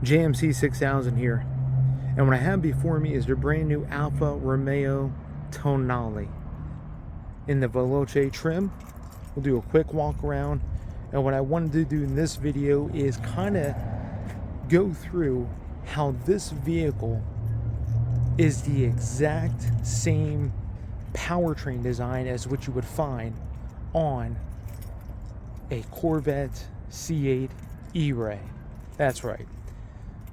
JMC 6000 here, and what I have before me is the brand new Alfa Romeo Tonale in the Veloce trim. We'll do a quick walk around, and what I wanted to do in this video is kind of go through how this vehicle is the exact same powertrain design as what you would find on a Corvette C8 E-Ray. That's right.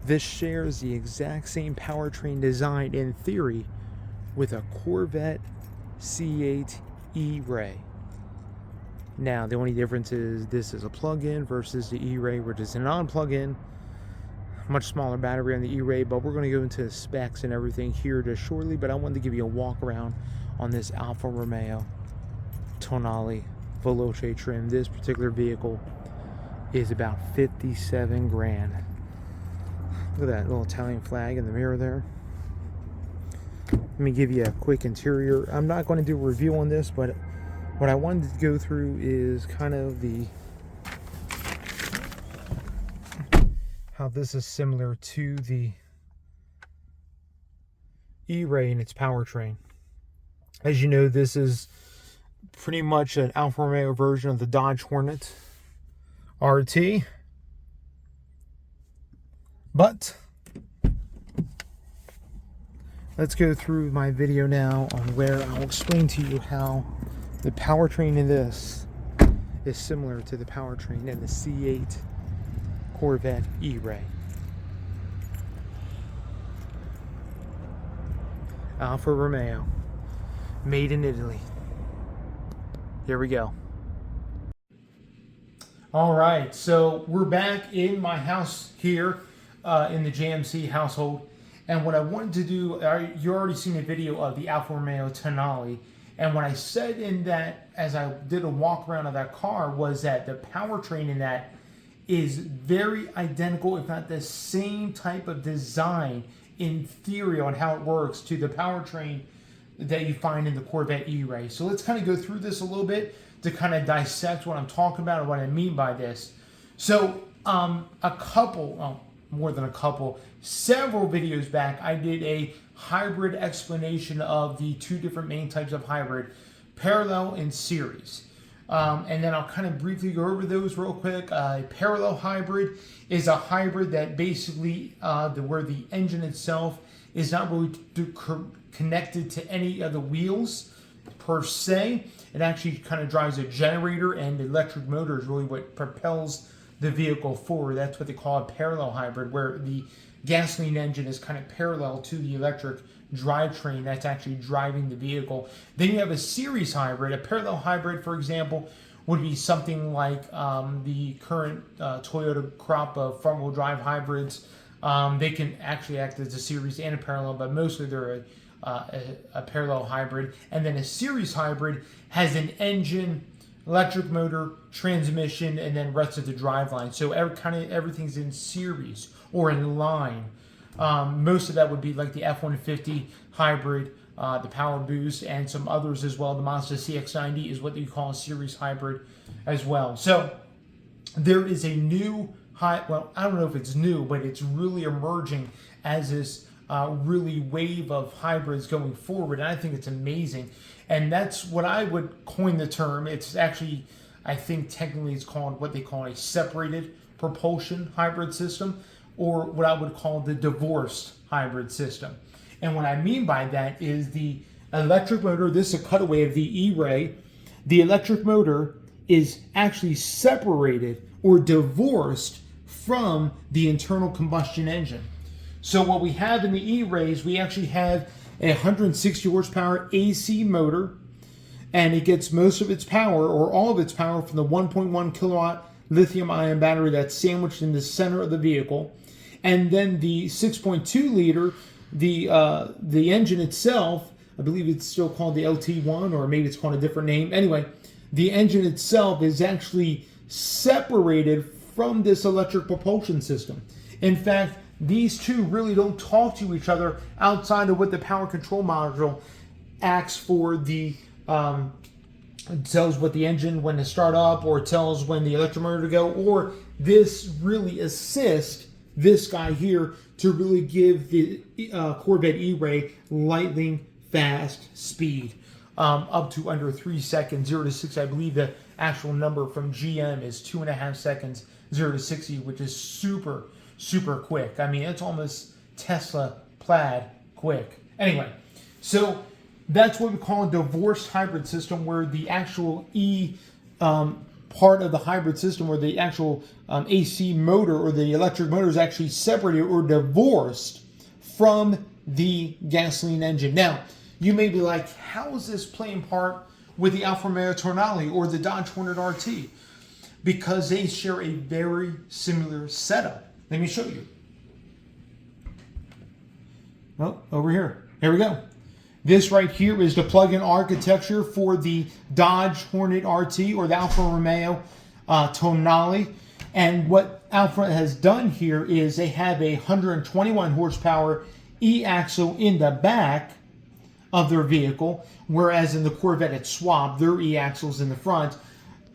This shares the exact same powertrain design in theory with a Corvette C8 E-Ray. Now, the only difference is this is a plug-in versus the E-Ray, which is a non-plug-in. Much smaller battery on the E-Ray, but we're going to go into the specs and everything here just shortly. But I wanted to give you a walk around on this Alfa Romeo Tonale Veloce trim. This particular vehicle is about 57 grand. Look at that little Italian flag in the mirror there. Let me give you a quick interior. I'm not going to do a review on this, but what I wanted to go through is kind of how this is similar to the E-Ray in its powertrain. As you know, this is pretty much an Alfa Romeo version of the Dodge Hornet RT. But let's go through my video now on where I'll explain to you how the powertrain in this is similar to the powertrain in the C8 Corvette E-Ray. Alfa Romeo, made in Italy. Here we go. All right, so we're back in my house here in the JMC household. And what I wanted to do, you already seen a video of the Alfa Romeo Tonale. And what I said in that, as I did a walk around of that car, was that the powertrain in that is very identical, if not the same type of design in theory on how it works to the powertrain that you find in the Corvette E-Ray. So let's kind of go through this a little bit to kind of dissect what I'm talking about and what I mean by this. So several videos back, I did a hybrid explanation of the two different main types of hybrid, parallel and series. And then I'll kind of briefly go over those real quick. Parallel hybrid is a hybrid that basically where the engine itself is not really connected to any of the wheels per se. It actually kind of drives a generator, and the electric motor is really what propels the vehicle forward. That's what they call a parallel hybrid, where the gasoline engine is kind of parallel to the electric drivetrain that's actually driving the vehicle. Then you have a series hybrid. A parallel hybrid, for example, would be something like the current Toyota crop of front-wheel drive hybrids. They can actually act as a series and a parallel, but mostly they're a parallel hybrid. And then a series hybrid has an engine, electric motor, transmission, and then rest of the driveline. So everything's in series or in line. Most of that would be like the F-150 hybrid, the Power Boost, and some others as well. The Mazda CX-90 is what you call a series hybrid as well. So there is a new well, I don't know if it's new, but it's really emerging as this really wave of hybrids going forward, and I think it's amazing. And that's what I would coin the term. It's actually, I think technically it's called what they call a separated propulsion hybrid system, or what I would call the divorced hybrid system. And what I mean by that is the electric motor, this is a cutaway of the E-Ray, the electric motor is actually separated or divorced from the internal combustion engine. So what we have in the E-Rays, we actually have a 160 horsepower AC motor, and it gets most of its power, or all of its power, from the 1.1 kilowatt lithium-ion battery that's sandwiched in the center of the vehicle. And then the 6.2 liter, the engine itself, I believe it's still called the LT1, or maybe it's called a different name. Anyway, the engine itself is actually separated from this electric propulsion system. In fact, these two really don't talk to each other outside of what the power control module acts for. It tells what the engine when to start up, or it tells when the electric motor to go, or this really assists this guy here to really give the Corvette E-Ray lightning fast speed, up to under 3 seconds, 0 to 60. I believe the actual number from GM is 2.5 seconds, 0 to 60, which is super, super quick. I mean, it's almost Tesla Plaid quick. Anyway, so that's what we call a divorced hybrid system, where the actual part of the hybrid system, where the actual AC motor or the electric motor is actually separated or divorced from the gasoline engine. Now, you may be like, how is this playing part with the Alfa Romeo Tonale or the Dodge Hornet RT? Because they share a very similar setup. Let me show you. Well, over here. Here we go. This right here is the plug-in architecture for the Dodge Hornet RT or the Alfa Romeo Tonale. And what Alfa has done here is they have a 121 horsepower e-axle in the back of their vehicle, whereas in the Corvette it's swapped. Their e-axle's in the front.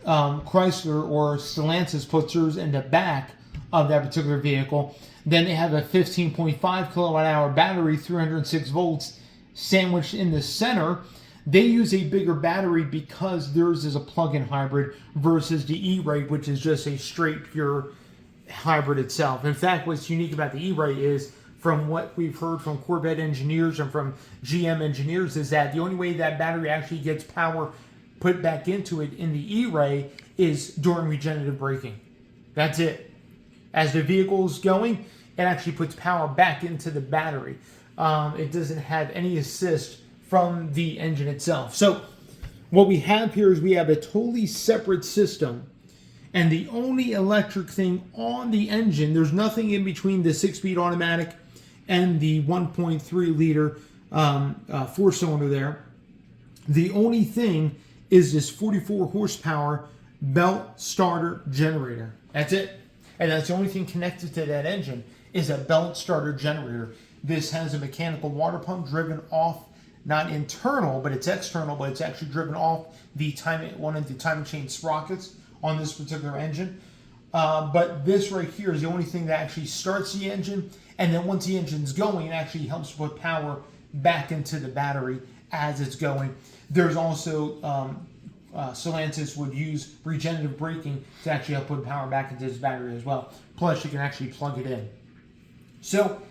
Chrysler or Stellantis puts theirs in the back of that particular vehicle. Then they have a 15.5 kilowatt hour battery, 306 volts, sandwiched in the center. They use a bigger battery because theirs is a plug-in hybrid versus the E-Ray, which is just a straight pure hybrid itself. In fact, what's unique about the E-Ray is, from what we've heard from Corvette engineers and from GM engineers, is that the only way that battery actually gets power put back into it in the E-Ray is during regenerative braking. That's it. As the vehicle's going, it actually puts power back into the battery. It doesn't have any assist from the engine itself. So what we have here is we have a totally separate system, and the only electric thing on the engine, there's nothing in between the 6-speed automatic and the 1.3 liter 4-cylinder there. The only thing is this 44 horsepower belt starter generator. That's it. And that's the only thing connected to that engine, is a belt starter generator. This has a mechanical water pump driven off, not internal, but it's external, but it's actually driven off one of the timing chain sprockets on this particular engine. But this right here is the only thing that actually starts the engine, and then once the engine's going, it actually helps put power back into the battery as it's going. There's also Stellantis would use regenerative braking to actually help put power back into this battery as well. Plus, you can actually plug it in. So,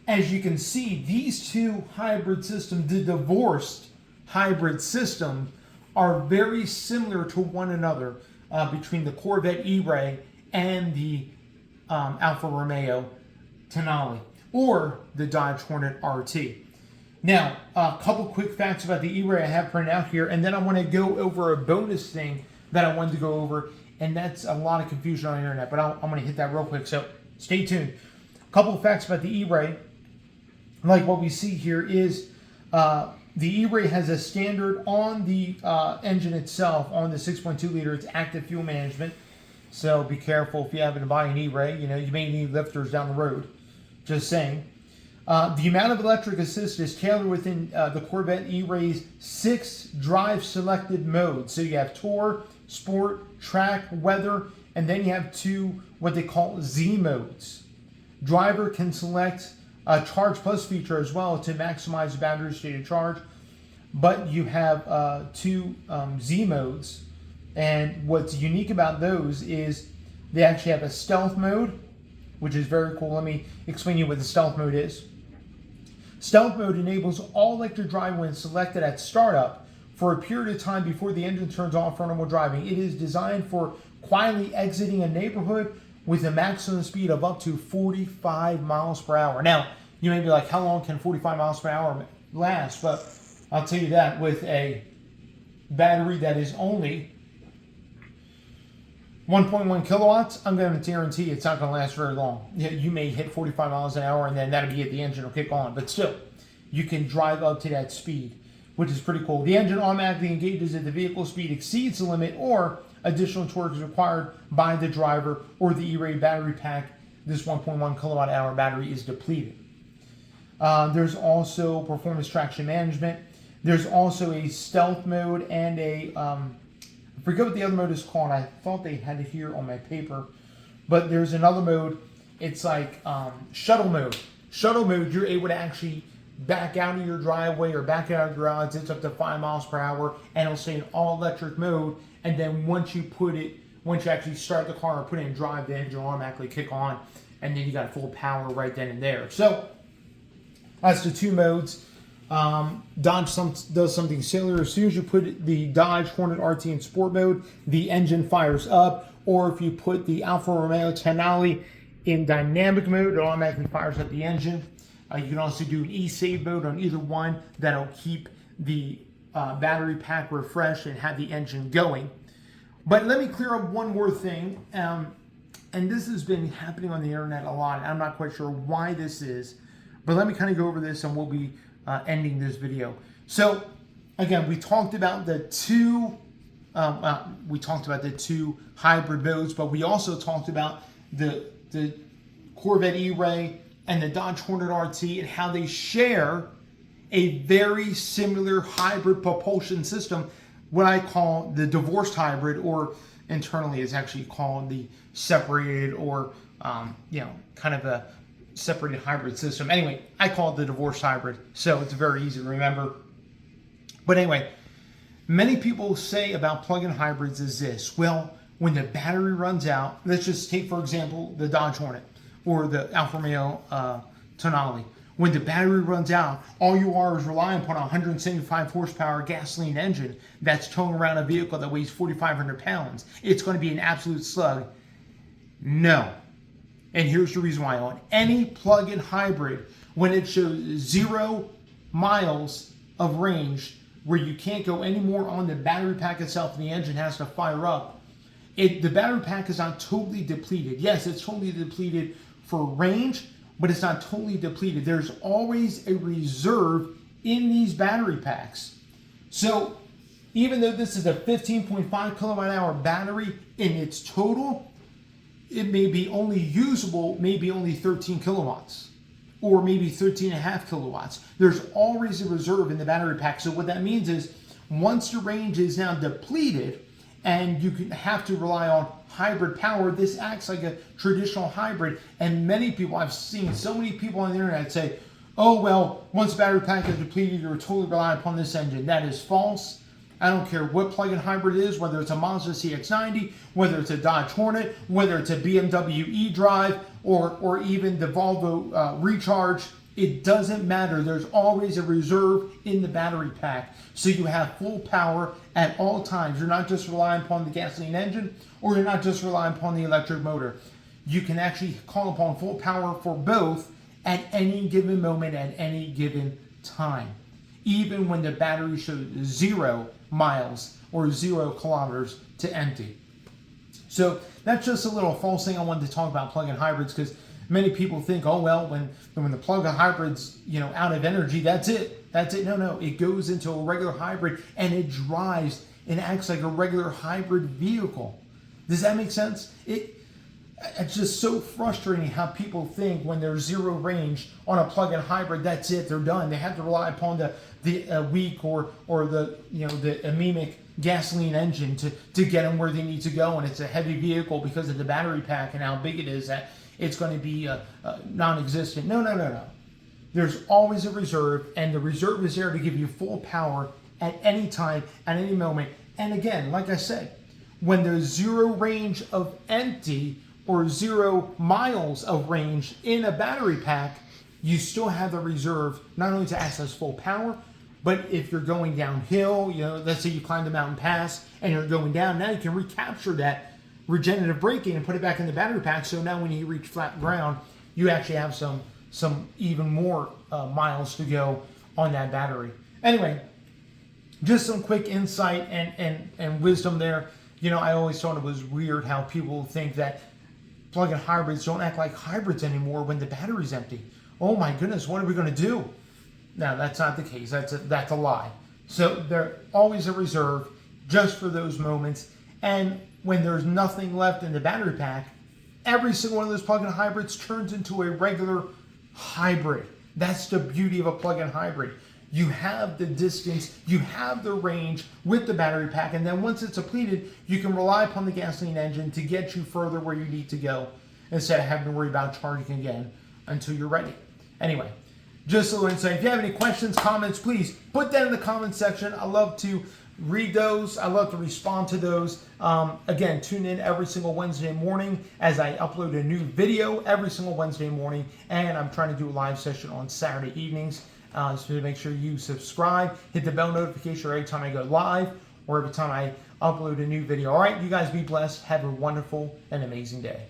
as you can see, these two hybrid systems, the divorced hybrid system, are very similar to one another between the Corvette E-Ray and the Alfa Romeo Tonale, or the Dodge Hornet RT. Now, a couple quick facts about the E-Ray I have printed out here, and then I want to go over a bonus thing that I wanted to go over, and that's a lot of confusion on the internet, but I'm going to hit that real quick, so stay tuned. A couple of facts about the E-Ray, like what we see here, is the E-Ray has a standard on the engine itself, on the 6.2 liter, it's active fuel management, so be careful if you happen to buy an E-Ray, you may need lifters down the road, just saying. The amount of electric assist is tailored within the Corvette E-Ray's 6 drive selected modes. So you have Tour, Sport, Track, Weather, and then you have 2 what they call Z modes. Driver can select a Charge Plus feature as well to maximize the battery state of charge, but you have 2 Z modes, and what's unique about those is they actually have a stealth mode, which is very cool. Let me explain to you what the stealth mode is. Stealth mode enables all electric drive when selected at startup for a period of time before the engine turns off for normal driving. It is designed for quietly exiting a neighborhood with a maximum speed of up to 45 miles per hour. Now, you may be like, how long can 45 miles per hour last? But I'll tell you that with a battery that is only 1.1 kilowatts, I'm going to guarantee it's not going to last very long. You may hit 45 miles an hour and then that'll be it, the engine will kick on. But still, you can drive up to that speed, which is pretty cool. The engine automatically engages if the vehicle speed exceeds the limit or additional torque is required by the driver or the E-Ray battery pack. This 1.1 kilowatt hour battery is depleted. There's also performance traction management. There's also a stealth mode and a I forget what the other mode is called. I thought they had it here on my paper. But there's another mode it's like shuttle mode. Shuttle mode, you're able to actually back out of your driveway or back out of your garage. It's up to 5 miles per hour, and it'll say an all electric mode. And then once you actually start the car or put it in drive, the engine will automatically kick on, and then you got full power right then and there. So that's the 2 modes. Dodge does something similar. As soon as you put the Dodge Hornet RT in sport mode, the engine fires up. Or if you put the Alfa Romeo Tonale in dynamic mode, it automatically fires up the engine. You can also do an e-save mode on either one. That'll keep the battery pack refreshed and have the engine going. But let me clear up one more thing. And this has been happening on the internet a lot. I'm not quite sure why this is. But let me kind of go over this and we'll be ending this video. So again, we talked about the two hybrid modes, but we also talked about the Corvette E-Ray and the Dodge Hornet RT and how they share a very similar hybrid propulsion system, what I call the divorced hybrid, or internally it's actually called the separated, or kind of a separated hybrid system. Anyway, I call it the divorced hybrid, so it's very easy to remember. But anyway, many people say about plug-in hybrids is this: well, when the battery runs out, let's just take, for example, the Dodge Hornet or the Alfa Romeo Tonale. When the battery runs out, all you are is relying upon a 175 horsepower gasoline engine that's towing around a vehicle that weighs 4,500 pounds. It's going to be an absolute slug. No. And here's the reason why. On any plug-in hybrid, when it shows 0 miles of range, where you can't go any more on the battery pack itself and the engine has to fire up, the battery pack is not totally depleted. Yes, it's totally depleted for range, but it's not totally depleted. There's always a reserve in these battery packs. So even though this is a 15.5 kilowatt hour battery in its total, it may be only usable, maybe only 13 kilowatts or maybe 13.5 kilowatts. There's always a reserve in the battery pack. So what that means is once the range is now depleted and you have to rely on hybrid power, this acts like a traditional hybrid. And many people, I've seen so many people on the internet say, oh, well, once the battery pack is depleted, you're totally reliant upon this engine. That is false. I don't care what plug-in hybrid it is, whether it's a Mazda CX-90, whether it's a Dodge Hornet, whether it's a BMW e-Drive, or even the Volvo Recharge. It doesn't matter. There's always a reserve in the battery pack. So you have full power at all times. You're not just relying upon the gasoline engine, or you're not just relying upon the electric motor. You can actually call upon full power for both at any given moment, at any given time, even when the battery shows 0 miles or 0 kilometers to empty. So that's just a little false thing I wanted to talk about plug-in hybrids, because many people think, oh, well, when the plug-in hybrid's out of energy, that's it. No, it goes into a regular hybrid and it drives and acts like a regular hybrid vehicle. Does that make sense? It's just so frustrating how people think when there's 0 range on a plug-in hybrid, that's it, they're done. They have to rely upon the weak or the anemic gasoline engine to get them where they need to go, and it's a heavy vehicle because of the battery pack and how big it is that it's going to be non-existent. No. There's always a reserve, and the reserve is there to give you full power at any time, at any moment. And again, like I said, when there's 0 range of empty or 0 miles of range in a battery pack, you still have the reserve not only to access full power, but if you're going downhill, let's say you climb the mountain pass and you're going down, now you can recapture that regenerative braking and put it back in the battery pack. So now when you reach flat ground, you actually have some even more miles to go on that battery. Anyway, just some quick insight and wisdom there. I always thought it was weird how people think that plug-in hybrids don't act like hybrids anymore when the battery's empty. Oh my goodness, what are we going to do? No, that's not the case. That's a lie. So there's always a reserve just for those moments. And when there's nothing left in the battery pack, every single one of those plug-in hybrids turns into a regular hybrid. That's the beauty of a plug-in hybrid. You have the distance, you have the range with the battery pack, and then once it's depleted, you can rely upon the gasoline engine to get you further where you need to go. instead of having to worry about charging again until you're ready. Anyway, just a little insight. If you have any questions, comments, please put that in the comment section. I love to read those. I love to respond to those. Again, tune in every single Wednesday morning as I upload a new video every single Wednesday morning, and I'm trying to do a live session on Saturday evenings. So make sure you subscribe, hit the bell notification every time I go live or every time I upload a new video. All right, you guys be blessed. Have a wonderful and amazing day.